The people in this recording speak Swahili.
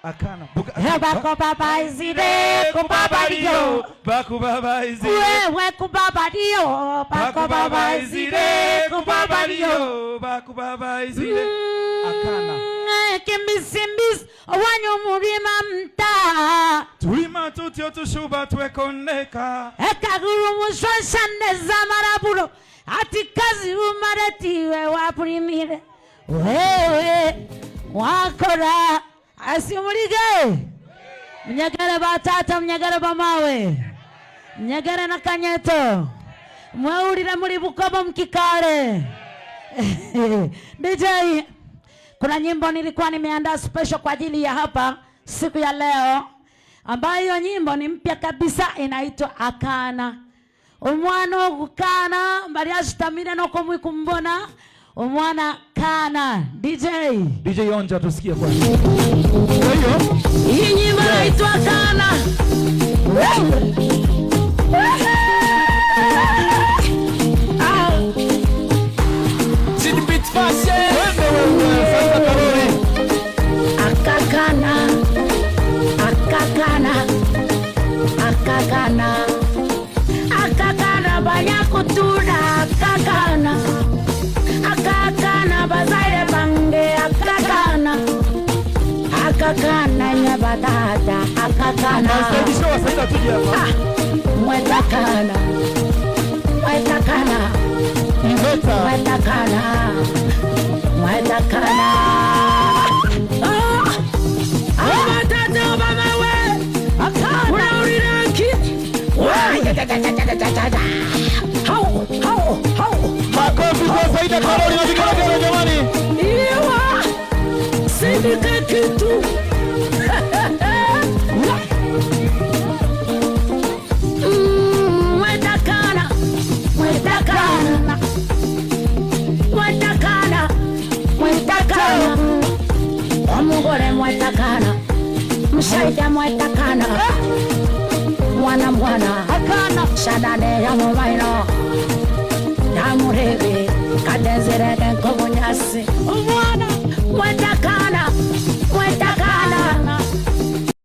Akana. Bako izide kubabariyo. Baku baba izide. Wewe kubabariyo. Bako baba izide kubabariyo. Baku baba izide. Akana. Kimisimbis wanyu murima mta. Tuima tutio tushuba twekoneka. Ekaguru mushwashane zamaraburo. Ati kazi umaratiwe wapurimire. Wewe wakora. Asimurige. Mnyagara batata mnyagara bamawe. Mnyagara na kanyeto. Mwaurira muri Bukoba mkikare. DJ, kuna nyimbo nilikuwa nimeandaa special kwa ajili ya hapa siku ya leo, ambayo nyimbo ni mpya kabisa, inaitwa Akana. Umwana gukana mbali ashitamira no kumwikumbona umwana kana. DJ onja tusikie kwa hii nyimbo inaitwa Akana. Akakana banyakutura. Akakana bazaire bange. Akakana nyabatata. Akakana mwetakana. Makofi kwa Saida Karoli na vigelegele jamani. Iwa sindika kitu. Omugore mwetakana. Mshaida mwetakana. Mwana Akana. Shadane ya mumaino. Namurebe kadenzere denko munyasi. Mwana